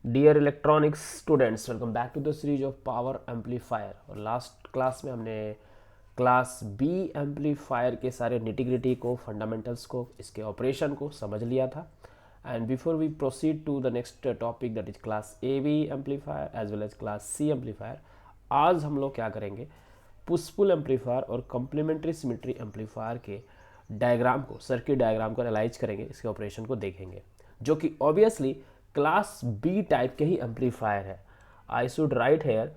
Dear electronics students, welcome back to the series of power amplifier. और last class में हमने class B amplifier के सारे nitty-gritty को, फंडामेंटल्स को, इसके ऑपरेशन को समझ लिया था। And before we proceed to the next topic that is class A B amplifier as well as class C amplifier, आज हम लोग क्या करेंगे, पुश पुल एम्पलीफायर और कॉम्प्लीमेंट्री सिमेट्री एम्पलीफायर के डायग्राम को, सर्किट डायग्राम को एनालाइज करेंगे, इसके ऑपरेशन को देखेंगे, जो कि ऑब्वियसली क्लास बी टाइप के ही एम्पलीफायर है। आई शुड राइट हेयर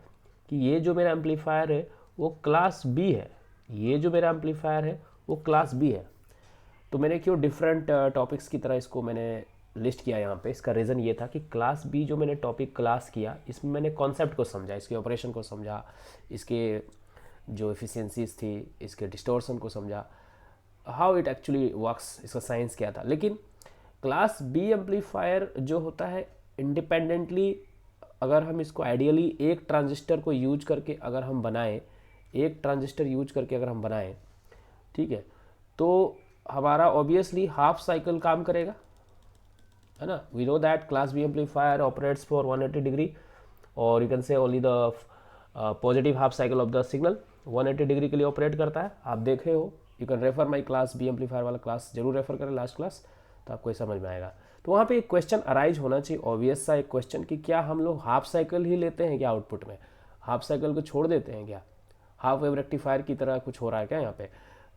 कि ये जो मेरा एम्पलीफायर है वो क्लास बी है, ये जो मेरा एम्पलीफायर है वो क्लास बी है। तो मैंने क्यों डिफरेंट टॉपिक्स की तरह इसको मैंने लिस्ट किया यहाँ पे, इसका रीज़न ये था कि क्लास बी जो मैंने टॉपिक क्लास किया, इसमें मैंने कॉन्सेप्ट को समझा, इसके ऑपरेशन को समझा, इसके जो एफिशिएंसीज थी, इसके डिस्टोर्शन को समझा, हाउ इट एक्चुअली वर्क्स, इसका साइंस क्या था। लेकिन क्लास बी एम्पलीफायर जो होता है इंडिपेंडेंटली, अगर हम इसको आइडियली एक ट्रांजिस्टर को यूज करके अगर हम बनाएं, एक ट्रांजिस्टर यूज करके अगर हम बनाएं, ठीक है, तो हमारा ऑब्वियसली हाफ साइकिल काम करेगा, है ना। We know that class B amplifier operates for 180 degree, और you can say only the positive half cycle of the signal 180 degree के लिए ऑपरेट करता है। आप देखे हो, you can refer my class B amplifier वाला क्लास जरूर रेफर करें, लास्ट क्लास, तो आपको ये समझ में आएगा। तो वहाँ पे एक क्वेश्चन अराइज होना चाहिए, ऑब्वियस सा एक क्वेश्चन, कि क्या हम लोग हाफ साइकिल ही लेते हैं क्या आउटपुट में, हाफ साइकिल को छोड़ देते हैं क्या, हाफ वेव रेक्टिफायर की तरह कुछ हो रहा है क्या यहाँ पे।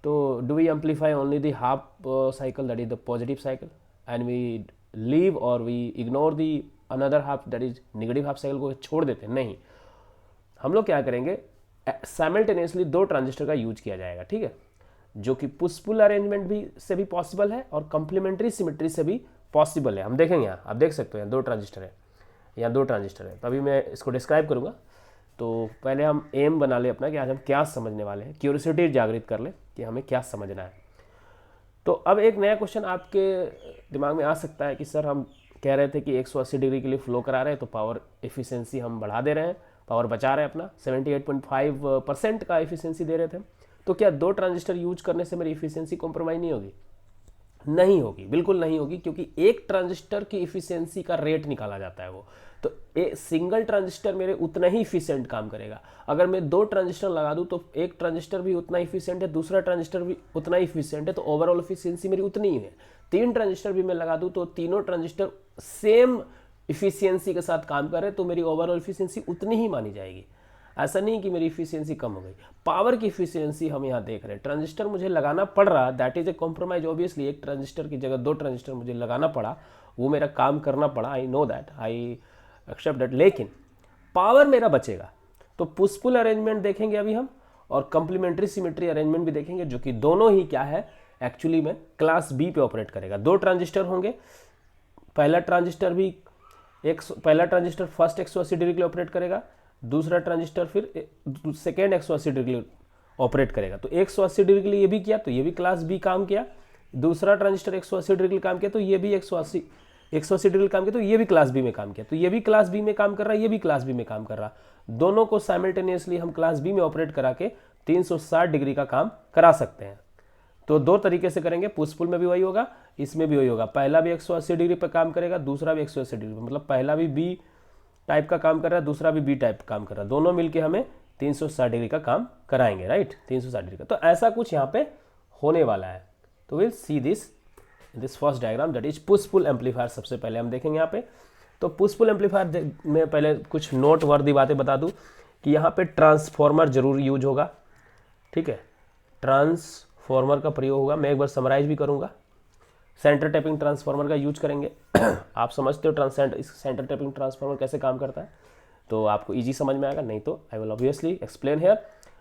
तो do we amplify only the half cycle that is the positive cycle and we leave और we ignore the another half that is negative half cycle को छोड़ देते हैं। नहीं, हम लोग क्या करेंगे, साइमल्टेनियसली दो ट्रांजिस्टर का यूज किया जाएगा, ठीक है, जो कि पुश पुल अरेंजमेंट भी से भी पॉसिबल है और कंप्लीमेंट्री सिमेट्री से भी पॉसिबल है। हम देखेंगे, यहाँ आप देख सकते हैं दो ट्रांजिस्टर है, यहाँ दो ट्रांजिस्टर है। तभी मैं इसको डिस्क्राइब करूँगा। तो पहले हम एम बना ले अपना कि आज हम क्या समझने वाले हैं, क्यूरियोसिटी जागृत कर ले कि हमें क्या समझना है। तो अब एक नया क्वेश्चन आपके दिमाग में आ सकता है कि सर हम कह रहे थे कि 180 डिग्री के लिए फ्लो करा रहे हैं, तो पावर एफिशिएंसी हम बढ़ा दे रहे हैं, पावर बचा रहे हैं अपना 78.5% का एफिशिएंसी दे रहे थे। तो क्या दो ट्रांजिस्टर यूज करने से मेरी इफिशियंसी कॉम्प्रोमाइज नहीं होगी? नहीं होगी, बिल्कुल नहीं होगी, क्योंकि एक ट्रांजिस्टर की इफिशियंसी का रेट निकाला जाता है वो। तो एक सिंगल ट्रांजिस्टर मेरे उतना ही इफिशियंट काम करेगा। अगर मैं दो ट्रांजिस्टर लगा दूं तो एक ट्रांजिस्टर भी उतना इफिशियंट है, दूसरा ट्रांजिस्टर भी उतना ही इफिशियंट है, तो ओवरऑल इफिशियंसी मेरी उतनी ही है। तीन ट्रांजिस्टर भी मैं लगा दूं तो तीनों ट्रांजिस्टर सेम इफिशियंसी के साथ काम कर रहे, तो मेरी ओवरऑल इफिशियंसी उतनी ही मानी जाएगी। ऐसा नहीं कि मेरी इफिशियंसी कम हो गई। पावर की इफिशियंसी हम यहाँ देख रहे हैं, ट्रांजिस्टर मुझे लगाना पड़ रहा, that is a compromise. Obviously एक ट्रांजिस्टर की जगह दो ट्रांजिस्टर मुझे लगाना पड़ा, वो मेरा काम करना पड़ा, I know that, I accept that, लेकिन पावर मेरा बचेगा। तो पुश पुल अरेंजमेंट देखेंगे अभी हम, और कंप्लीमेंट्री सिमेट्री अरेंजमेंट भी देखेंगे, जो कि दोनों ही क्या है, एक्चुअली में क्लास बी पे ऑपरेट करेगा। दो ट्रांजिस्टर होंगे, पहला ट्रांजिस्टर भी पहला ट्रांजिस्टर फर्स्ट 180 डिग्री के लिए ऑपरेट करेगा, दूसरा ट्रांजिस्टर फिर सेकेंड 180 डिग्री ऑपरेट करेगा। तो 180 डिग्री के लिए ये भी किया, तो ये भी क्लास बी काम किया। दूसरा ट्रांजिस्टर 180 डिग्री काम किया, तो ये भी 180 डिग्री काम किया, तो ये भी क्लास बी में काम किया। तो ये भी क्लास बी में काम कर रहा है, ये भी क्लास बी में काम कर रहा है। दोनों को साइमल्टेनियसली हम क्लास बी में ऑपरेट करा के 360 डिग्री का काम करा सकते हैं। तो दो तरीके से करेंगे, पुश पुल में भी वही होगा, इसमें भी वही होगा। पहला भी 180 डिग्री पर काम करेगा, दूसरा भी 180 डिग्री, मतलब पहला भी बी टाइप का काम कर रहा है, दूसरा भी बी टाइप काम कर रहा है, दोनों मिलके हमें 360 डिग्री का काम कराएंगे, राइट, 360 डिग्री का। तो ऐसा कुछ यहाँ पे होने वाला है। तो will see this first diagram that is push pull amplifier. सबसे पहले हम देखेंगे यहाँ पे, तो पुश पुल एम्पलीफायर में पहले कुछ नोट वर्दी बातें बता दूं कि यहाँ पे ट्रांसफॉर्मर जरूर यूज होगा, ठीक है, ट्रांसफॉर्मर का प्रयोग होगा। मैं एक बार समराइज भी करूँगा। सेंटर टैपिंग ट्रांसफार्मर का यूज करेंगे। आप समझते हो सेंटर टैपिंग ट्रांसफार्मर कैसे काम करता है, तो आपको इजी समझ में आएगा, नहीं तो I will obviously explain here.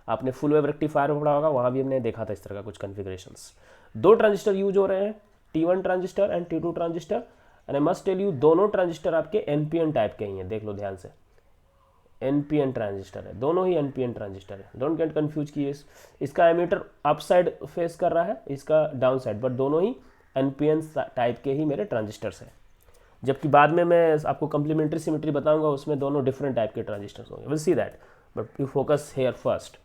आपने फुल वेव रेक्टिफायर पढ़ा होगा, वहाँ भी हमने देखा था इस तरह का कुछ कॉन्फ़िगरेशंस। दो ट्रांजिस्टर यूज हो रहे हैं, T1 transistor and T2 transistor, and I must tell you दोनों ट्रांजिस्टर आपके NPN टाइप के ही हैं, देख लो ध्यान से, NPN ट्रांजिस्टर है, दोनों ही NPN ट्रांजिस्टर है। डोंट गेट कंफ्यूज कि इसका एमीटर अप साइड फेस कर रहा है, इसका डाउन साइड, बट दोनों ही NPN टाइप के ही मेरे ट्रांजिस्टर्स हैं। जबकि बाद में मैं आपको कंप्लीमेंट्री सिमेट्री बताऊंगा, उसमें दोनों डिफरेंट टाइप के ट्रांजिस्टर्स होंगे, will see that, but you focus hair first.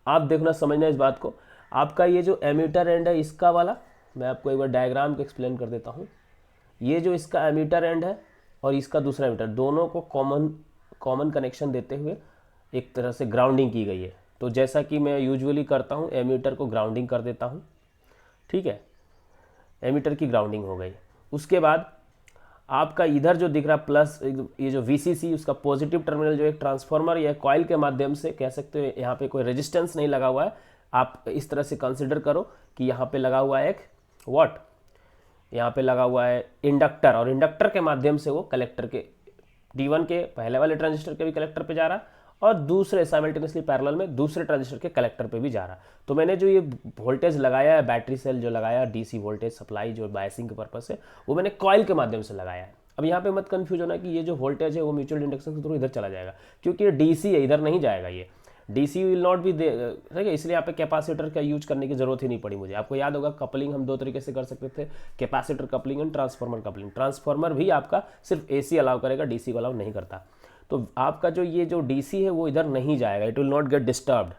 आप देखना, समझना इस बात को। आपका ये जो एमीटर एंड है इसका वाला, मैं आपको एक बार डायग्राम को एक्सप्लेन कर देता हूँ। ये जो इसका एमीटर एंड है, और इसका दूसरा एमीटर, दोनों को कॉमन कनेक्शन देते हुए एक तरह से ग्राउंडिंग की गई है। तो जैसा कि मैं यूजुअली करता हूँ, एमीटर को ग्राउंडिंग कर देता हूँ, ठीक है, एमीटर की ग्राउंडिंग हो गई। उसके बाद आपका इधर जो दिख रहा प्लस, ये जो VCC, उसका पॉजिटिव टर्मिनल जो एक ट्रांसफार्मर या कॉइल के माध्यम से कह सकते हो, यहाँ पे कोई रेजिस्टेंस नहीं लगा हुआ है, आप इस तरह से कंसिडर करो कि यहाँ पे लगा हुआ है एक व्हाट, यहाँ पे लगा हुआ है इंडक्टर, और इंडक्टर के माध्यम से वो कलेक्टर के D1 के पहले वाले ट्रांजिस्टर के भी कलेक्टर पे जा रहा, और दूसरे साइमल्टेनियसली पैरेलल में दूसरे ट्रांजिस्टर के कलेक्टर पे भी जा रहा। तो मैंने जो ये वोल्टेज लगाया है, बैटरी सेल जो लगाया, DC वोल्टेज सप्लाई जो बायसिंग के पर्पज से, वो मैंने कॉइल के माध्यम से लगाया है। अब यहाँ पे मत कंफ्यूज होना कि ये जो वोल्टेज है वो म्यूचुअल इंडक्शन के थ्रू इधर चला जाएगा, क्योंकि ये DC है, इधर नहीं जाएगा, ये DC विल नॉट बी दे, ठीक है। इसलिए यहाँ पे कैपेसिटर का यूज करने की जरूरत ही नहीं पड़ी मुझे। आपको याद होगा कपलिंग हम दो तरीके से कर सकते थे, capacitor coupling and transformer coupling. Transformer भी आपका सिर्फ AC अलाउ करेगा, DC को अलाउ नहीं करता। तो आपका जो ये जो DC है वो इधर नहीं जाएगा, it will not gate disturbed.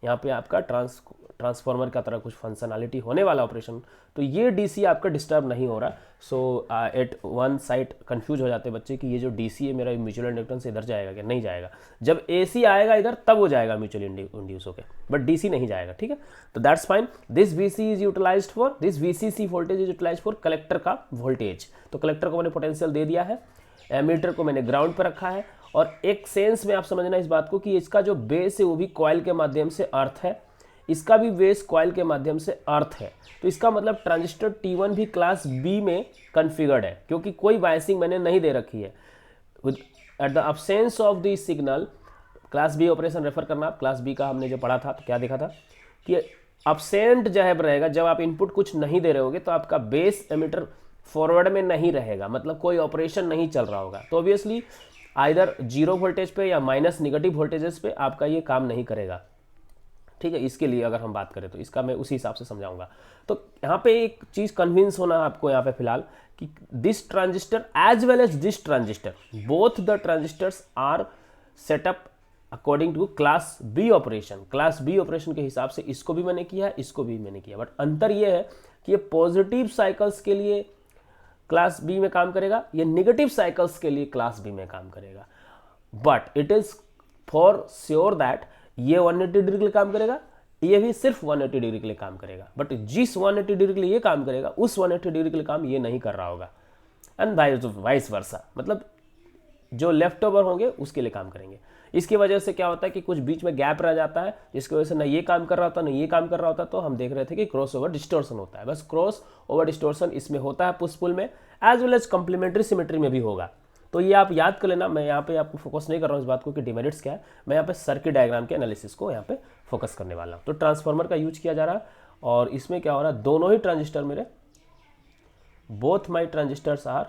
यहाँ पे आपका ट्रांसफार्मर का तरह कुछ फंक्शनैलिटी होने वाला ऑपरेशन, तो ये DC आपका डिस्टर्ब नहीं हो रहा। सो एट वन साइड कंफ्यूज हो जाते हैं बच्चे कि ये जो DC है मेरा म्यूचुअल इंडक्टेंस इधर जाएगा क्या, नहीं जाएगा। जब AC आएगा इधर तब वो जाएगा म्यूचुअल इंड्यूस होकर, बट DC नहीं जाएगा, ठीक है। तो that's fine. This VC is utilised for, this VCC voltage is utilised for collector का वोल्टेज। तो कलेक्टर को मैंने पोटेंशियल दे दिया है, एमीटर को मैंने ग्राउंड पर रखा है, और एक सेंस में आप समझना इस बात को कि इसका जो बेस है वो भी कॉइल के माध्यम से अर्थ है, इसका भी बेस कॉइल के माध्यम से अर्थ है। तो इसका मतलब ट्रांजिस्टर T1 भी क्लास B में कॉन्फ़िगर्ड है, क्योंकि कोई बायसिंग मैंने नहीं दे रखी है। At the absence of the signal, class B operation refer करना, क्लास B का हमने जो पढ़ा था तो क्या देखा था कि अब्सेंट जब रहेगा, जब आप इनपुट कुछ नहीं दे रहे होगे तो आपका बेस एमीटर फॉरवर्ड में नहीं रहेगा, मतलब कोई ऑपरेशन नहीं चल रहा होगा। तो ऑब्वियसली आइदर जीरो वोल्टेज पे या माइनस निगेटिव वोल्टेजेस पे आपका ये काम नहीं करेगा, ठीक है। इसके लिए अगर हम बात करें तो इसका मैं उसी हिसाब से समझाऊंगा। तो यहाँ पे एक चीज़ कन्विंस होना आपको यहाँ पे फिलहाल कि this transistor as well as this transistor, both the transistors are set up according to class B operation. Class B operation के हिसाब से इसको भी मैंने किया है, इसको भी मैंने किया, बट अंतर ये है कि ये पॉजिटिव साइकिल्स के लिए क्लास B में काम करेगा, ये निगेटिव साइकिल्स के लिए क्लास B में काम करेगा। But it is for sure that ये 180 डिग्री के लिए काम करेगा, ये भी सिर्फ 180 डिग्री के लिए काम करेगा। बट जिस 180 डिग्री के लिए ये काम करेगा उस 180 डिग्री के लिए काम ये नहीं कर रहा होगा, एंड वाइस वर्सा, मतलब जो लेफ्ट ओवर होंगे उसके लिए काम करेंगे। इसकी वजह से क्या होता है कि कुछ बीच में गैप रह जाता है, जिसकी वजह से ना ये काम कर रहा होता ना ये काम कर रहा होता। तो हम देख रहे थे कि क्रॉस ओवर डिस्टोर्सन होता है, बस क्रॉस ओवर डिस्टोर्सन इसमें होता है पुश पुल में, as well as complementary symmetry में भी होगा। तो ये आप याद कर लेना। मैं यहाँ पे आपको फोकस नहीं कर रहा हूँ इस बात को कि डिमेरिट्स क्या है, मैं यहाँ पे सर्किट डायग्राम के एनालिसिस को यहाँ पे फोकस करने वाला हूँ। तो ट्रांसफार्मर का यूज किया जा रहा है, और इसमें क्या हो रहा है, दोनों ही ट्रांजिस्टर मेरे, both my transistors are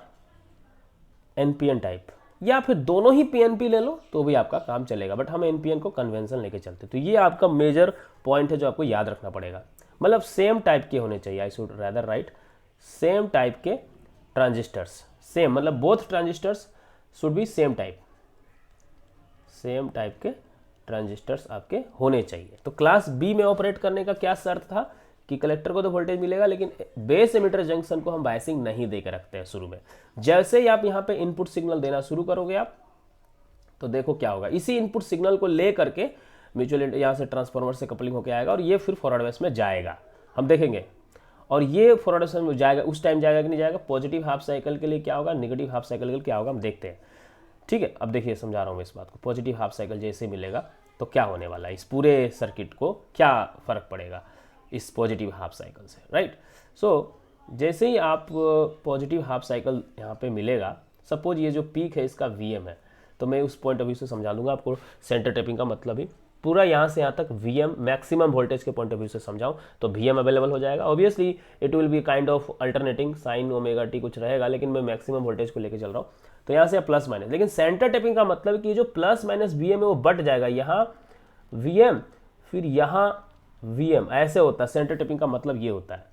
NPN type, या फिर दोनों ही PNP ले लो तो भी आपका काम चलेगा, बट हम NPN को कन्वेंशन लेके चलते। तो ये आपका मेजर पॉइंट है जो आपको याद रखना पड़ेगा, मतलब सेम टाइप के होने चाहिए। I should rather right same type के ट्रांजिस्टर्स, सेम मतलब both transistors should be same type, same type के ट्रांजिस्टर्स आपके होने चाहिए। तो क्लास B में ऑपरेट करने का क्या शर्त था कि कलेक्टर को तो वोल्टेज मिलेगा, लेकिन बेस एमिटर जंक्शन को हम बायसिंग नहीं दे के रखते हैं शुरू में। जैसे ही आप यहाँ पे इनपुट सिग्नल देना शुरू करोगे आप, तो देखो क्या होगा, इसी इनपुट सिग्नल को ले करके म्यूचुअल यहाँ से ट्रांसफार्मर से कपलिंग होकर आएगा, और ये फिर फॉरवर्ड बेस में जाएगा, हम देखेंगे। और ये फॉरवर्ड बेस में जाएगा, उस टाइम जाएगा कि नहीं जाएगा, पॉजिटिव हाफ साइकिल के लिए क्या होगा, नेगेटिव हाफ साइकिल के लिए क्या होगा, हम देखते हैं, ठीक है। अब देखिए समझा रहा हूँ मैं इस बात को, पॉजिटिव हाफ साइकिल जैसे मिलेगा तो क्या होने वाला है, इस पूरे सर्किट को क्या फर्क पड़ेगा इस पॉजिटिव हाफ साइकिल से, राइट। सो जैसे ही आप पॉजिटिव हाफ साइकिल यहाँ पे मिलेगा, सपोज ये जो पीक है इसका VM है, तो मैं उस पॉइंट ऑफ व्यू से समझा दूंगा आपको। सेंटर टेपिंग का मतलब ही पूरा यहाँ से यहाँ तक VM मैक्सिमम वोल्टेज के पॉइंट ऑफ व्यू से समझाऊं तो VM अवेलेबल हो जाएगा। Obviously it will be kind of alternating sine omega T कुछ रहेगा, लेकिन मैं मैक्सिमम वोल्टेज को लेकर चल रहा हूँ। तो यहाँ से प्लस माइनस, लेकिन सेंटर टेपिंग का मतलब कि जो प्लस माइनस VM है वो बट जाएगा, यहाँ VM फिर यहाँ VM, ऐसे होता है। सेंटर टेपिंग का मतलब ये होता है,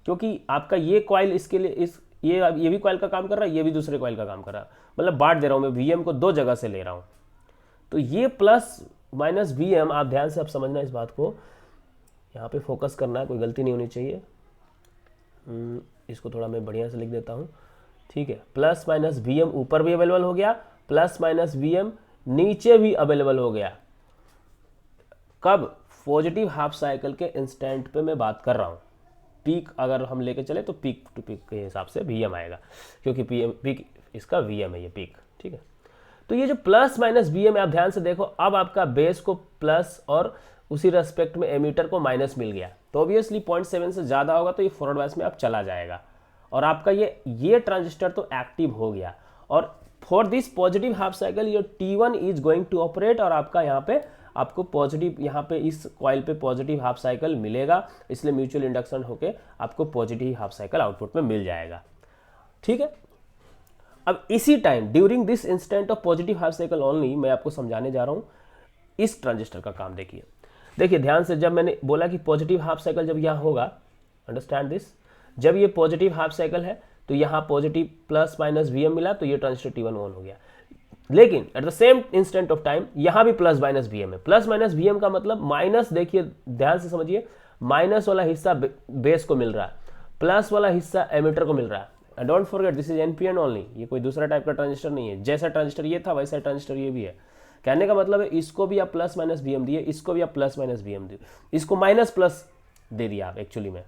क्योंकि आपका ये कॉइल इसके लिए ये भी कॉइल का काम कर रहा है, ये भी दूसरे कॉइल का काम कर रहा है, मतलब बांट दे रहा हूँ मैं, VM को दो जगह से ले रहा हूँ। तो ये प्लस माइनस VM, आप ध्यान से आप समझना इस बात को, यहाँ पे फोकस करना है, कोई गलती नहीं होनी चाहिए। इसको थोड़ा मैं बढ़िया से लिख देता हूँ। ठीक है, प्लस माइनस वी एम ऊपर भी अवेलेबल हो गया, प्लस माइनस वी एम नीचे भी अवेलेबल हो गया। कब? पॉजिटिव हाफ साइकिल के इंस्टेंट पे मैं बात कर रहा हूँ। पीक अगर हम लेके चले तो पीक टू पीक के हिसाब से वी एम आएगा, क्योंकि पीक इसका वी एम है, ये पीक, ठीक है। तो ये जो प्लस माइनस वी एम, आप ध्यान से देखो, अब आपका बेस को प्लस और उसी रेस्पेक्ट में एमीटर को माइनस मिल गया, तो ऑब्वियसली 0.7 से ज़्यादा होगा तो ये फॉरवर्ड बायस में अब चला जाएगा और आपका ये ट्रांजिस्टर तो एक्टिव हो गया। और for this positive half cycle your T1 is going to operate, और आपका यहाँ पे आपको पॉजिटिव, यहाँ पे इस कॉइल पे पॉजिटिव हाफ साइकिल मिलेगा, इसलिए म्यूचुअल इंडक्शन होके आपको पॉजिटिव हाफ साइकिल आउटपुट में मिल जाएगा, ठीक है। अब इसी time during this instant of positive half cycle only मैं आपको समझाने जा रहा हूँ इस ट्रांजिस्टर का काम। देखिए ध्यान से, जब मैंने बोला कि पॉजिटिव हाफ साइकिल जब यहाँ होगा, अंडरस्टैंड दिस, जब ये पॉजिटिव हाफ साइकिल है तो यहाँ positive plus minus V M मिला, तो ये ट्रांजिस्टर T1 ऑन हो गया। लेकिन at the same instant of time यहाँ भी प्लस माइनस वी एम है। प्लस माइनस वी एम का मतलब माइनस, देखिए ध्यान से समझिए, माइनस वाला हिस्सा बेस को मिल रहा है, प्लस वाला हिस्सा एमिटर को मिल रहा है। Don't forget this is NPN only, ये कोई दूसरा टाइप का ट्रांजिस्टर नहीं है। जैसा ट्रांजिस्टर ये था वैसा ट्रांजिस्टर ये भी है। कहने का मतलब है इसको भी आप प्लस माइनस वी एम दिए, इसको भी आप प्लस माइनस वी एम दिए, इसको माइनस प्लस दे दिया आप, एक्चुअली में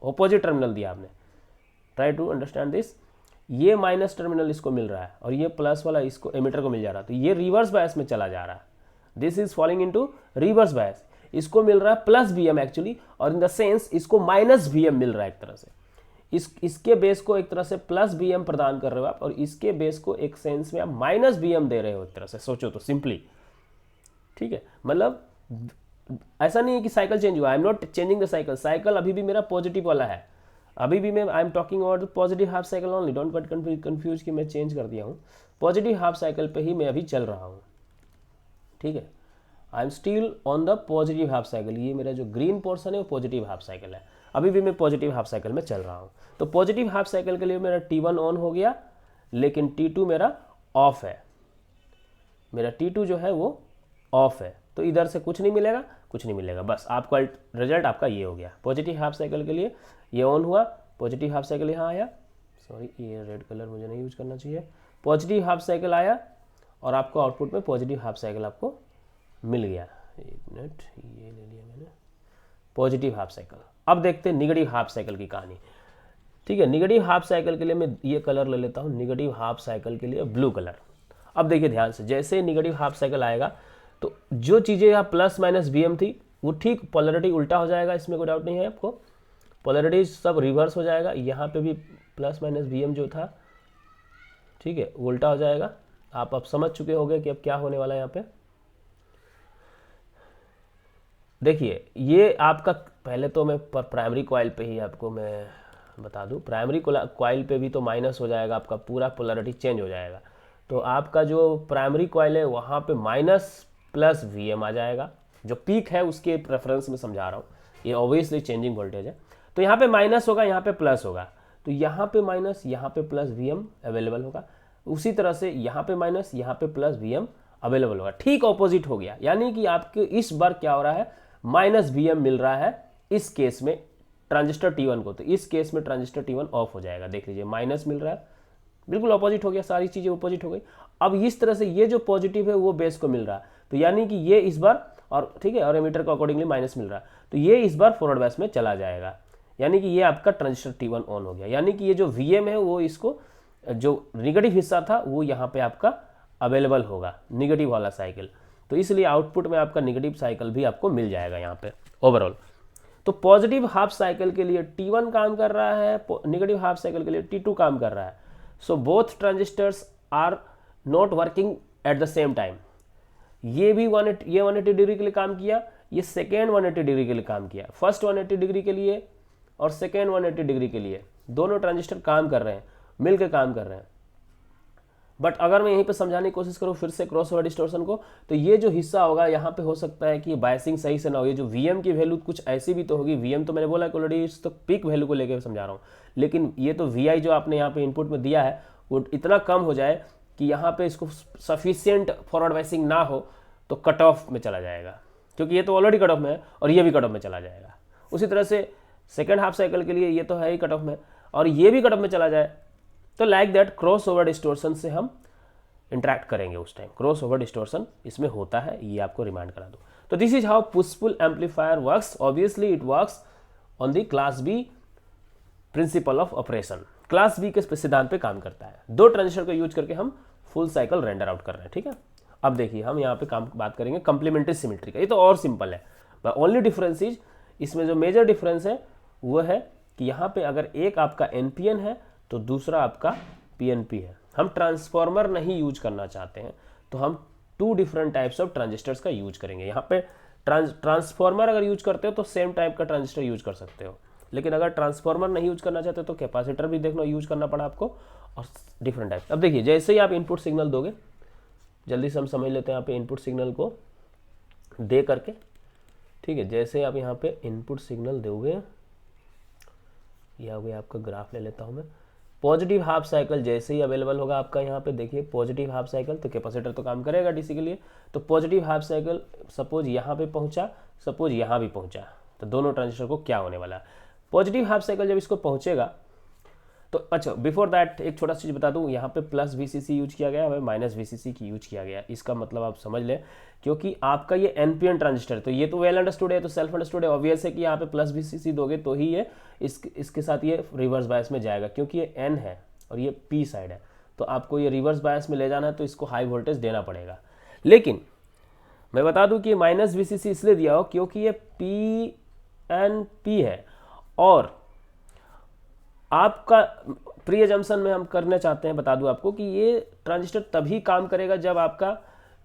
ऑपोजिट टर्मिनल दिया आपने। ट्राई टू अंडरस्टैंड दिस, ये माइनस टर्मिनल इसको मिल रहा है और ये प्लस वाला इसको एमिटर को मिल जा रहा है, तो ये रिवर्स बायस में चला जा रहा है। This is falling into reverse bias. इसको मिल रहा है प्लस वी एम एक्चुअली, और इन द सेंस इसको माइनस वी एम मिल रहा है एक तरह से। इसके बेस को एक तरह से प्लस बी एम प्रदान कर रहे हो आप, और इसके बेस को एक सेंस में आप माइनस बी एम दे रहे हो एक तरह से, सोचो तो सिंपली, ठीक है। मतलब ऐसा नहीं है कि साइकिल चेंज हुआ, I am not changing the cycle, cycle अभी भी मेरा पॉजिटिव वाला है, अभी भी मैं I am talking about positive half cycle only, don't get confuse कि मैं चेंज कर दिया हूँ, पॉजिटिव हाफ साइकिल पे ही मैं अभी चल रहा हूँ, ठीक है। I am still on the positive half cycle, ये मेरा जो ग्रीन पोर्सन है वो पॉजिटिव हाफ साइकिल है, अभी भी मैं पॉजिटिव हाफ साइकिल में चल रहा हूँ। तो पॉजिटिव हाफ साइकिल के लिए मेरा T1 ऑन हो गया, लेकिन T2 मेरा ऑफ है, मेरा T2 जो है वो ऑफ है, तो इधर से कुछ नहीं मिलेगा, कुछ नहीं मिलेगा, बस आपका रिजल्ट आपका ये हो गया। पॉजिटिव हाफ साइकिल के लिए ये ऑन हुआ, पॉजिटिव हाफ साइकिल यहाँ आया, सॉरी ये रेड कलर मुझे नहीं यूज करना चाहिए, पॉजिटिव हाफ साइकिल आया और आपको आउटपुट में पॉजिटिव हाफ साइकिल आपको मिल गया। एक मिनट, ये ले लिया मैंने, पॉजिटिव हाफ साइकिल। अब देखते हैं निगेटिव हाफ साइकिल की कहानी, ठीक है। निगेटिव हाफ साइकिल के लिए मैं ये कलर ले लेता हूँ, निगेटिव हाफ साइकिल के लिए ब्लू कलर। अब देखिए ध्यान से, जैसे निगेटिव हाफ साइकिल आएगा तो जो चीज़ें यहाँ प्लस माइनस वी एम थी वो ठीक पोलैरिटी उल्टा हो जाएगा, इसमें कोई डाउट नहीं है आपको, पोलैरिटी सब रिवर्स हो जाएगा। यहाँ पे भी प्लस माइनस वी एम जो था, ठीक है, उल्टा हो जाएगा। आप अब समझ चुके होंगे कि अब क्या होने वाला है यहाँ पे। देखिए ये आपका, पहले तो मैं प्राइमरी कॉइल पे ही आपको मैं बता दूं, प्राइमरी कॉइल पे भी तो माइनस हो जाएगा, आपका पूरा पोलैरिटी चेंज हो जाएगा। तो आपका जो प्राइमरी कॉइल है वहाँ पे माइनस प्लस वी एम आ जाएगा, जो पीक है उसके प्रेफरेंस में समझा रहा हूँ, ये ऑब्वियसली चेंजिंग वोल्टेज है। तो यहाँ पे माइनस होगा, यहाँ पे प्लस होगा, तो यहाँ पे माइनस, यहाँ पे प्लस वी एम अवेलेबल होगा। उसी तरह से यहाँ पे माइनस, यहाँ पे प्लस वी एम अवेलेबल होगा, ठीक ऑपोजिट हो गया। यानी कि आपके इस बार क्या हो रहा है, माइनस वी एम मिल रहा है इस केस में ट्रांजिस्टर T1 को, तो इस केस में ट्रांजिस्टर T1 ऑफ हो जाएगा। देख लीजिए माइनस मिल रहा है, बिल्कुल ऑपोजिट हो गया, सारी चीज़ें ऑपोजिट हो गई। अब इस तरह से ये जो पॉजिटिव है वो बेस को मिल रहा है, तो यानी कि ये इस बार, और ठीक है, और एमीटर को अकॉर्डिंगली माइनस मिल रहा है, तो ये इस बार फॉरवर्ड बायस में चला जाएगा। यानी कि ये आपका ट्रांजिस्टर T1 ऑन हो गया, यानी कि ये जो Vm है वो इसको, जो निगेटिव हिस्सा था वो यहाँ पे आपका अवेलेबल होगा, निगेटिव वाला साइकिल, तो इसलिए आउटपुट में आपका निगेटिव साइकिल भी आपको मिल जाएगा यहाँ पे ओवरऑल। तो पॉजिटिव हाफ साइकिल के लिए T1 काम कर रहा है, निगेटिव हाफ साइकिल के लिए T2 काम कर रहा है। So both transistors are not working at the same time. ये भी 180 डिग्री के लिए काम किया, ये सेकेंड 180 डिग्री के लिए काम किया, फर्स्ट 180 डिग्री के लिए और सेकेंड 180 डिग्री के लिए दोनों ट्रांजिस्टर काम कर रहे हैं, मिलकर काम कर रहे हैं। बट अगर मैं यहीं पे समझाने की कोशिश करूँ फिर से क्रॉस ओवर डिस्टॉर्शन को, तो ये जो हिस्सा होगा यहाँ पे हो सकता है कि बायसिंग सही से ना हो, ये जो Vm की वैल्यू कुछ ऐसी भी तो होगी। Vm तो मैंने बोला कि ऑलरेडी इस तो पीक वैल्यू को लेकर समझा रहा हूँ, लेकिन ये तो Vi जो आपने यहाँ पे इनपुट में दिया है वो इतना कम हो जाए कि यहाँ पे इसको सफिशियंट फॉरवर्ड बायसिंग ना हो तो कट ऑफ में चला जाएगा, क्योंकि ये तो ऑलरेडी कट ऑफ में है और ये भी कट ऑफ में चला जाएगा। उसी तरह से सेकेंड हाफ साइकिल के लिए ये तो है ही कट ऑफ में, और ये भी कट ऑफ में चला जाए तो like that cross over distortion से हम इंटरेक्ट करेंगे उस टाइम, क्रॉस ओवर डिस्टोर्शन इसमें होता है, ये आपको रिमाइंड करा दो। तो this is how push pull amplifier works. Obviously it works on the class B principle of operation, class B के सिद्धांत पे काम करता है। दो ट्रांजिस्टर को यूज करके हम फुल साइकिल रेंडर आउट कर रहे हैं, ठीक है। अब देखिए हम यहाँ पे बात करेंगे कंप्लीमेंट्री सिमेट्री का। ये तो और सिंपल है, ओनली डिफरेंस इज, इसमें जो मेजर डिफरेंस है वो है कि यहाँ पे अगर एक आपका एनपीएन है तो दूसरा आपका पीएनपी है। हम ट्रांसफॉर्मर नहीं यूज करना चाहते हैं तो हम two different types of transistors का यूज करेंगे। यहाँ पे ट्रांसफॉर्मर अगर यूज करते हो तो सेम टाइप का ट्रांजिस्टर यूज कर सकते हो, लेकिन अगर ट्रांसफॉर्मर नहीं यूज करना चाहते तो कैपेसिटर भी देखना यूज करना पड़ा आपको, और डिफरेंट टाइप। अब देखिए जैसे ही आप इनपुट सिग्नल दोगे, जल्दी से हम समझ लेते हैं यहाँ पे इनपुट सिग्नल को दे करके, ठीक है। जैसे आप यहाँ पे इनपुट सिग्नल दोगे, यह हो गया आपका ग्राफ, ले लेता हूँ मैं। पॉजिटिव हाफ साइकिल जैसे ही अवेलेबल होगा आपका यहाँ पे, देखिए पॉजिटिव हाफ साइकिल, तो कैपेसिटर तो काम करेगा डीसी के लिए। तो पॉजिटिव हाफ साइकिल सपोज यहाँ पे पहुँचा, सपोज यहाँ भी पहुँचा, तो दोनों ट्रांजिस्टर को क्या होने वाला है, पॉजिटिव हाफ साइकिल जब इसको पहुँचेगा तो अच्छा बिफोर दैट एक छोटा सा चीज़ बता दूं, यहाँ पे प्लस वीसीसी यूज किया गया है, माइनस वीसीसी की यूज किया गया। इसका मतलब आप समझ लें, क्योंकि आपका ये एनपीएन ट्रांजिस्टर, तो ये तो वेल अंडरस्टूड है, तो सेल्फ अंडरस्टूड है, ऑब्वियस है कि यहाँ पे प्लस वीसीसी दोगे तो ही ये इसके साथ ये रिवर्स बायस में जाएगा, क्योंकि ये एन है और ये पी साइड है, तो आपको ये रिवर्स बायस में ले जाना है तो इसको हाई वोल्टेज देना पड़ेगा। लेकिन मैं बता दूं कि माइनस वीसीसी इसलिए दिया हो क्योंकि ये पी एन पी है, और आपका प्री अजम्पशन में हम करना चाहते हैं, बता दूं आपको कि ये ट्रांजिस्टर तभी काम करेगा जब आपका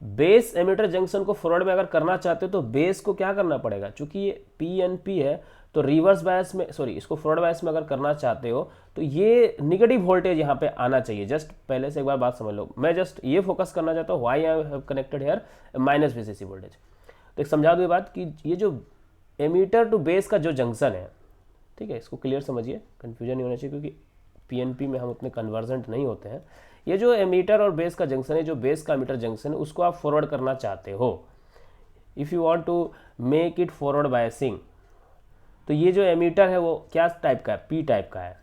बेस एमिटर जंक्शन को फॉरवर्ड में अगर करना चाहते हो तो बेस को क्या करना पड़ेगा, चूंकि ये पीएनपी है तो रिवर्स बायस में, सॉरी इसको फॉरवर्ड बायस में अगर करना चाहते हो तो ये निगेटिव वोल्टेज यहाँ पे आना चाहिए। जस्ट पहले से एक बार बात समझ लो, मैं जस्ट ये फोकस करना चाहता हूँ why I have connected here minus VCC voltage. तो एक समझा दो ये बात कि ये जो एमीटर टू बेस का जो जंक्शन है, ठीक है, इसको क्लियर समझिए, कंफ्यूजन नहीं होना चाहिए, क्योंकि पीएनपी में हम उतने कन्वर्जेंट नहीं होते हैं। ये जो एमीटर और बेस का जंक्शन है, जो बेस का एमीटर जंक्शन है, उसको आप फॉरवर्ड करना चाहते हो, if you want to make it forward biasing, तो ये जो एमीटर है वो क्या टाइप का है, पी टाइप का है,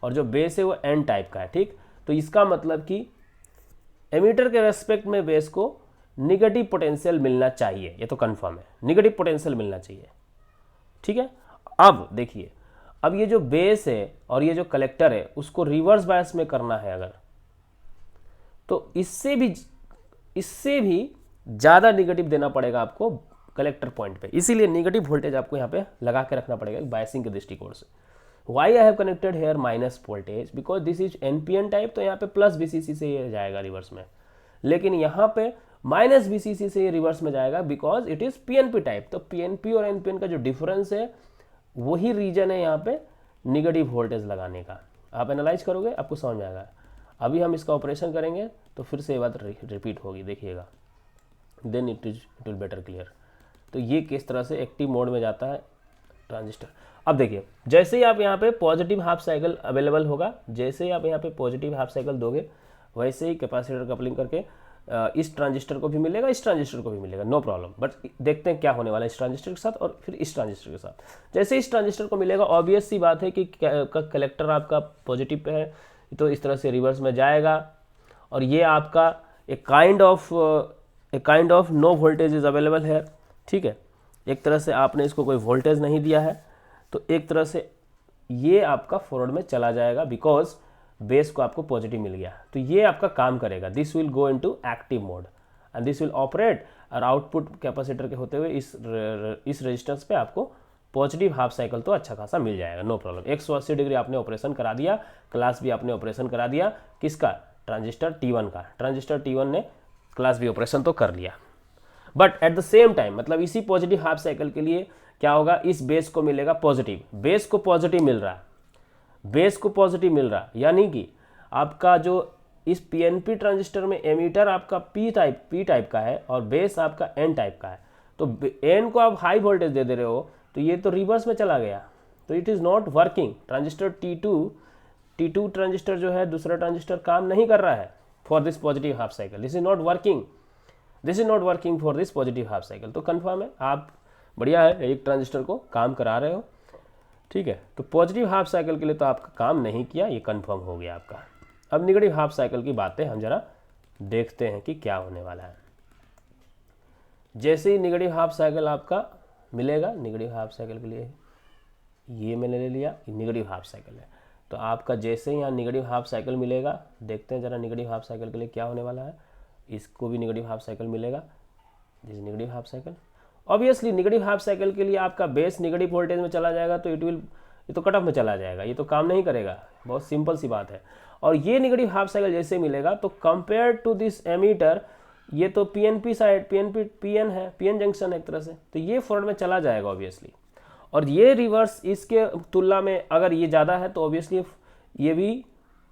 और जो बेस है वो एन टाइप का है, ठीक। तो इसका मतलब कि एमीटर के रेस्पेक्ट में बेस को निगेटिव पोटेंशियल मिलना चाहिए, ये तो कंफर्म है, निगेटिव पोटेंशियल मिलना चाहिए, ठीक है। अब देखिए, अब ये जो बेस है और ये जो कलेक्टर है उसको रिवर्स बायस में करना है अगर, तो इससे भी ज़्यादा निगेटिव देना पड़ेगा आपको कलेक्टर पॉइंट पे, इसीलिए निगेटिव वोल्टेज आपको यहाँ पे लगा के रखना पड़ेगा बायसिंग के दृष्टिकोण से। Why I have connected here minus voltage, because this is NPN type, तो यहाँ पे प्लस वीसीसी से ये जाएगा रिवर्स में, लेकिन यहाँ पे माइनस वीसीसी से ये रिवर्स में जाएगा because it is PNP type. तो पीएनपी और एनपीएन का जो डिफरेंस है वही रीजन है यहाँ पे निगेटिव वोल्टेज लगाने का। आप एनालाइज करोगे आपको समझ में आएगा। अभी हम इसका ऑपरेशन करेंगे तो फिर से ये बात रिपीट होगी, देखिएगा, then it will better clear. तो ये किस तरह से एक्टिव मोड में जाता है ट्रांजिस्टर। अब देखिए, जैसे ही आप यहाँ पे पॉजिटिव हाफ साइकिल अवेलेबल होगा, जैसे ही आप यहाँ पे पॉजिटिव हाफ साइकिल दोगे, वैसे ही कैपेसिटर कपलिंग करके इस ट्रांजिस्टर को भी मिलेगा, इस ट्रांजिस्टर को भी मिलेगा, नो प्रॉब्लम। बट देखते हैं क्या होने वाला है इस ट्रांजिस्टर के साथ और फिर इस ट्रांजिस्टर के साथ। जैसे इस ट्रांजिस्टर को मिलेगा, ऑब्वियस सी बात है कि कलेक्टर आपका पॉजिटिव पे है, तो इस तरह से रिवर्स में जाएगा, और ये आपका एक kind of no voltage is available है, ठीक है। एक तरह से आपने इसको कोई वोल्टेज नहीं दिया है, तो एक तरह से ये आपका फॉरवर्ड में चला जाएगा बिकॉज बेस को आपको पॉजिटिव मिल गया, तो ये आपका काम करेगा। This will go into active mode and this will operate, और आउटपुट कैपेसिटर के होते हुए इस रेजिस्टेंस पे आपको पॉजिटिव हाफ साइकिल तो अच्छा खासा मिल जाएगा, नो प्रॉब्लम। 180 डिग्री आपने ऑपरेशन करा दिया, क्लास भी आपने ऑपरेशन करा दिया, किसका, ट्रांजिस्टर T1 का। ट्रांजिस्टर T1 ने क्लास भी ऑपरेशन तो कर लिया, but at the same time, मतलब इसी पॉजिटिव हाफ साइकिल के लिए क्या होगा, इस बेस को मिलेगा पॉजिटिव, बेस को पॉजिटिव मिल रहा, बेस को पॉजिटिव मिल रहा, यानी कि आपका जो इस पीएनपी ट्रांजिस्टर में एमीटर आपका पी टाइप का है और बेस आपका एन टाइप का है, तो एन को आप हाई वोल्टेज दे दे रहे हो, तो ये तो रिवर्स में चला गया, तो it is not working. Transistor T2 transistor जो है, दूसरा ट्रांजिस्टर काम नहीं कर रहा है for this positive half cycle, this is not working for this positive half cycle. तो कन्फर्म है, आप बढ़िया है, एक ट्रांजिस्टर को काम करा रहे हो, ठीक है। तो पॉजिटिव हाफ साइकिल के लिए तो आपका काम नहीं किया, ये कंफर्म हो गया आपका। अब नेगेटिव हाफ साइकिल की बातें हम जरा देखते हैं कि क्या होने वाला है। जैसे ही नेगेटिव हाफ साइकिल आपका मिलेगा, नेगेटिव हाफ साइकिल के लिए ये मैंने ले लिया, ये नेगेटिव हाफ साइकिल है, तो आपका जैसे ही यहाँ नेगेटिव हाफ साइकिल मिलेगा, देखते हैं जरा नेगेटिव हाफ साइकिल के लिए क्या होने वाला है। इसको भी नेगेटिव हाफ साइकिल मिलेगा, this negative half cycle. Obviously negative half cycle के लिए आपका बेस नेगेटिव वोल्टेज में चला जाएगा, तो ये तो कट ऑफ में चला जाएगा, ये तो काम नहीं करेगा, बहुत सिंपल सी बात है। और ये नेगेटिव हाफ साइकिल जैसे मिलेगा तो कंपेयर टू दिस एमीटर, ये तो पीएनपी साइड, पीएन है, पीएन जंक्शन है एक तरह से, तो ये फॉरवर्ड में चला जाएगा ऑब्वियसली। और ये रिवर्स इसके तुलना में अगर ये ज़्यादा है तो ऑब्वियसली ये भी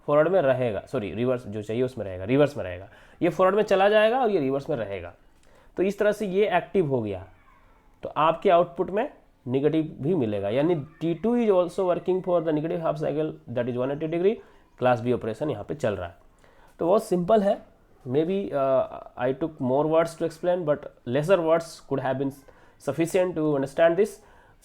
फॉरवर्ड में रहेगा, सॉरी रिवर्स जो चाहिए उसमें रहेगा, रिवर्स में रहेगा, ये फॉरवर्ड में चला जाएगा और ये रिवर्स में रहेगा। तो इस तरह से ये एक्टिव हो गया, तो आपके आउटपुट में नेगेटिव भी मिलेगा, यानी T2 is also working for the negative half cycle that is 180 degree. Class B operation यहाँ पे चल रहा है। तो बहुत सिंपल है, may be I took more words to explain but lesser words could have been sufficient to understand this.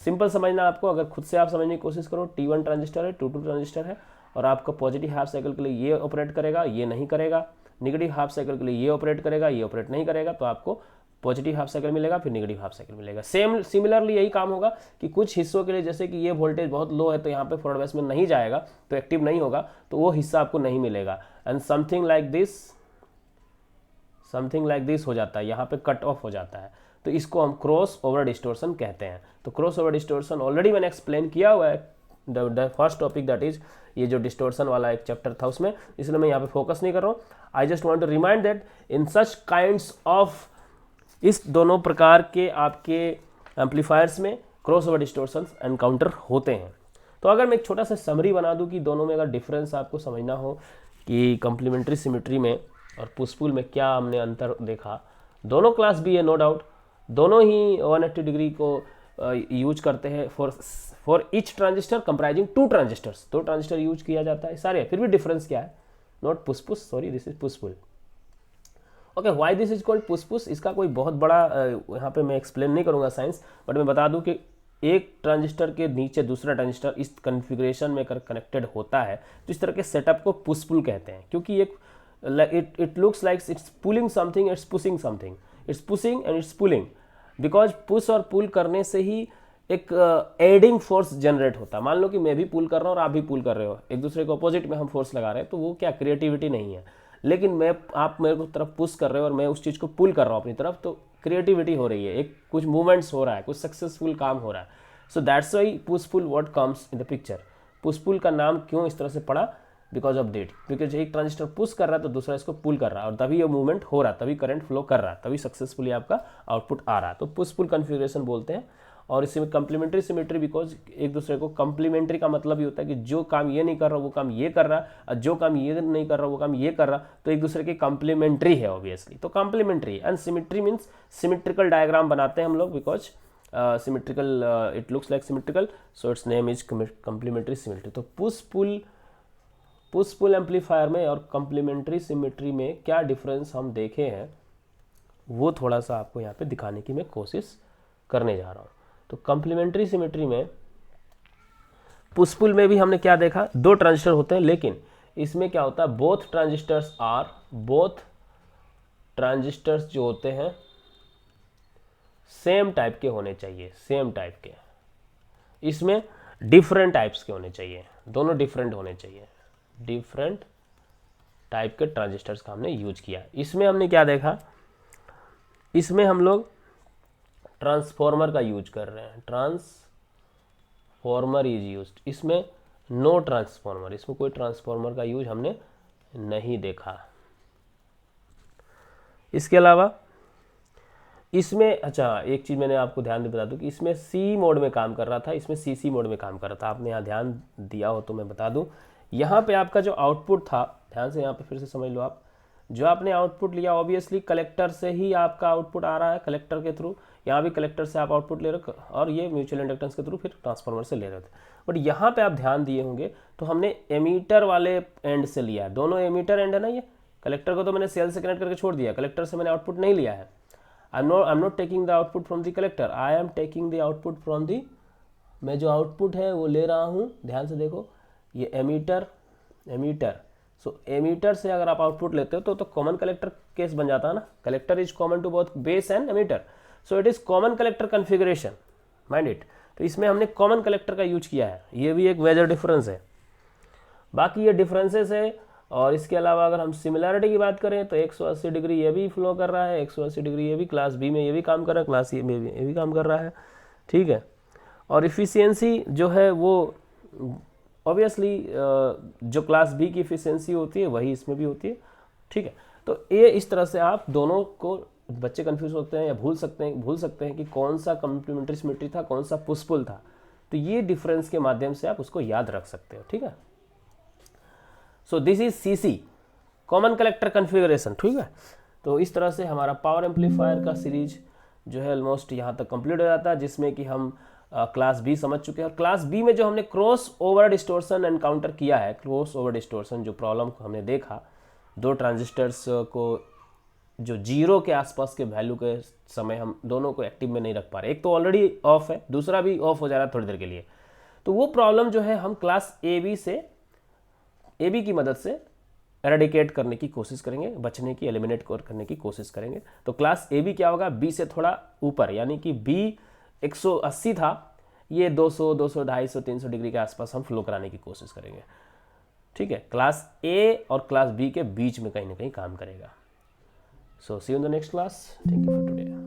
Simple समझना आपको, अगर खुद से आप समझने की कोशिश करो, T1 ट्रांजिस्टर है, T2 ट्रांजिस्टर है, और आपका पॉजिटिव हाफ साइकिल के लिए ये ऑपरेट करेगा, ये नहीं करेगा, नेगेटिव हाफ साइकिल के लिए ये ऑपरेट करेगा, ये ऑपरेट नहीं करेगा, तो आपको पॉजिटिव हाफ साइकिल मिलेगा, फिर नेगेटिव हाफ साइकिल मिलेगा। सिमिलरली यही काम होगा कि कुछ हिस्सों के लिए, जैसे कि ये वोल्टेज बहुत लो है तो यहाँ पे फॉरवर्ड बेस में नहीं जाएगा, तो एक्टिव नहीं होगा, तो वो हिस्सा आपको नहीं मिलेगा। एंड समथिंग लाइक दिस हो जाता है, यहाँ पे कट ऑफ हो जाता है, तो इसको हम क्रॉस ओवर डिस्टोर्शन कहते हैं। तो क्रॉस ओवर डिस्टोर्शन ऑलरेडी मैंने एक्सप्लेन किया हुआ है, the first topic that is ये जो डिस्टोर्शन वाला एक चैप्टर था उसमें, इसलिए मैं यहाँ पे फोकस नहीं कर रहा हूँ। I just want to remind that in such kinds of, इस दोनों प्रकार के आपके एम्पलीफायर्स में क्रॉस ओवर डिस्टोर्शंस एनकाउंटर होते हैं। तो अगर मैं एक छोटा सा समरी बना दूं कि दोनों में अगर डिफरेंस आपको समझना हो कि कम्प्लीमेंट्री सिमेट्री में और पुश पुल में क्या हमने अंतर देखा, दोनों क्लास बी है नो डाउट, दोनों ही 180 डिग्री को यूज करते हैं for each transistor comprising 2 transistors, 2 transistor use किया जाता है सारे। फिर भी डिफरेंस क्या है, not push push, sorry this is push pull. Okay, why this is called push push, इसका कोई बहुत बड़ा यहाँ पे मैं एक्सप्लेन नहीं करूँगा साइंस, बट मैं बता दूँ कि एक ट्रांजिस्टर के नीचे दूसरा ट्रांजिस्टर इस कन्फिग्रेशन में कनेक्टेड होता है, तो इस तरह के सेटअप को पुश पुल कहते हैं, क्योंकि एक it looks like it's pulling something, it's pushing something, it's pushing and it's pulling, because push और पुल करने से ही एक एडिंग फोर्स जनरेट होता है। मान लो कि मैं भी पुल कर रहा हूँ और आप भी पुल कर रहे हो, एक दूसरे को अपोजिट में हम फोर्स लगा रहे हैं, तो वो क्या क्रिएटिविटी नहीं है। लेकिन आप मेरे को तरफ पुश कर रहे हो और मैं उस चीज़ को पुल कर रहा हूँ अपनी तरफ, तो क्रिएटिविटी हो रही है, एक कुछ मूवमेंट्स हो रहा है, कुछ सक्सेसफुल काम हो रहा है। So that's why push pull word comes in the picture. Push pull का नाम क्यों इस तरह से पड़ा, बिकॉज ऑफ दैट, बिकॉज एक ट्रांजिस्टर पुश कर रहा है तो दूसरा इसको पुल कर रहा है, और तभी ये मूवमेंट हो रहा है, तभी करंट फ्लो कर रहा है, तभी सक्सेसफुली आपका आउटपुट आ रहा है, तो पुश पुल कन्फिग्रेशन बोलते हैं। और इसी में कंप्लीमेंट्री सिमेट्री, बिकॉज एक दूसरे को कंप्लीमेंट्री का मतलब ये होता है कि जो काम ये नहीं कर रहा वो काम ये कर रहा, और जो काम ये नहीं कर रहा वो काम ये कर रहा, तो एक दूसरे के कंप्लीमेंट्री है ऑब्वियसली, तो complementary. And symmetry means symmetrical diagram बनाते हैं हम लोग, because symmetrical, it looks like symmetrical, so it's name is complementary symmetry. तो पुश पुल एम्पलीफायर में और कंप्लीमेंट्री सिमेट्री में क्या डिफरेंस हम देखे हैं, वो थोड़ा सा आपको यहाँ पे दिखाने की मैं कोशिश करने जा रहा हूँ। तो कंप्लीमेंट्री सिमेट्री में, पुश पुल में भी हमने क्या देखा, 2 ट्रांजिस्टर होते हैं, लेकिन इसमें क्या होता है, बोथ ट्रांजिस्टर्स जो होते हैं सेम टाइप के होने चाहिए, सेम टाइप के। इसमें डिफरेंट टाइप्स के होने चाहिए, दोनों डिफरेंट होने चाहिए, डिफरेंट टाइप के ट्रांजिस्टर्स का हमने यूज किया। इसमें हमने क्या देखा, इसमें हम लोग ट्रांसफॉर्मर का यूज कर रहे हैं, ट्रांसफॉर्मर इज यूज्ड। इसमें नो ट्रांसफॉर्मर, इसमें कोई ट्रांसफॉर्मर का यूज हमने नहीं देखा। इसके अलावा इसमें, अच्छा एक चीज़ मैंने आपको ध्यान दे बता दूं कि इसमें सी मोड में काम कर रहा था, इसमें सीसी मोड में काम कर रहा था। आपने यहाँ ध्यान दिया हो तो मैं बता दूं, यहाँ पे आपका जो आउटपुट था, ध्यान से यहाँ पे फिर से समझ लो आप, जो आपने आउटपुट लिया ऑब्वियसली कलेक्टर से ही आपका आउटपुट आ रहा है, कलेक्टर के थ्रू, यहाँ भी कलेक्टर से आप आउटपुट ले रहे हो, और ये म्यूचुअल इंडक्टेंस के थ्रू फिर ट्रांसफार्मर से ले रहे थे। बट यहाँ पे आप ध्यान दिए होंगे तो हमने एमीटर वाले एंड से लिया है, दोनों एमीटर एंड है ना, ये कलेक्टर को तो मैंने सेल से कनेक्ट करके छोड़ दिया, कलेक्टर से मैंने आउटपुट नहीं लिया है। I'm not taking the output from the collector, I am taking the output from the, मैं जो आउटपुट है वो ले रहा हूँ, ध्यान से देखो, ये एमीटर सो एमीटर से अगर आप आउटपुट लेते हो तो कॉमन कलेक्टर केस बन जाता है ना, collector is common to both base and emitter, so it is common collector configuration, mind it. तो इसमें हमने कॉमन कलेक्टर का यूज किया है, ये भी एक मेजर डिफरेंस है। बाकी ये डिफरेंसेस है, और इसके अलावा अगर हम सिमिलरिटी की बात करें तो 180 डिग्री ये भी फ्लो कर रहा है, 180 डिग्री ये भी क्लास बी में ये भी काम कर रहा है, क्लास ए में भी ये भी काम कर रहा है, ठीक है। और इफ़िशियंसी जो है वो ऑब्वियसली जो क्लास बी की इफ़िशियंसी होती है वही इसमें भी होती है, ठीक है। तो ये इस तरह से आप दोनों को, बच्चे कंफ्यूज होते हैं या भूल सकते हैं कि कौन सा कम्प्लीमेंट्री सिमेट्री था, कौन सा पुश पुल था। तो ये डिफरेंस के माध्यम से आप उसको याद रख सकते हो, ठीक है। So this is CC, common collector configuration, ठीक है। तो इस तरह से हमारा पावर एम्पलीफायर का सीरीज जो है ऑलमोस्ट यहाँ तक कंप्लीट हो जाता है, जिसमें कि हम क्लास बी समझ चुके हैं। और क्लास बी में जो हमने क्रॉस ओवर डिस्टोर्शन एनकाउंटर किया है, क्रॉस ओवर डिस्टोर्शन जो प्रॉब्लम हमने देखा, दो ट्रांजिस्टर्स को जो जीरो के आसपास के वैल्यू के समय हम दोनों को एक्टिव में नहीं रख पा रहे, एक तो ऑलरेडी ऑफ है, दूसरा भी ऑफ हो जा रहा है थोड़ी देर के लिए, तो वो प्रॉब्लम जो है हम क्लास ए बी की मदद से एरेडिकेट करने की कोशिश करेंगे, बचने की, एलिमिनेट करने की कोशिश करेंगे। तो क्लास ए बी क्या होगा, बी से थोड़ा ऊपर, यानी कि बी 180 था, ये 200, 200, 250, 300 डिग्री के आसपास हम फ्लो कराने की कोशिश करेंगे, ठीक है। क्लास ए और क्लास बी के बीच में कहीं ना कहीं काम करेगा। So see you in the next class, thank you for today.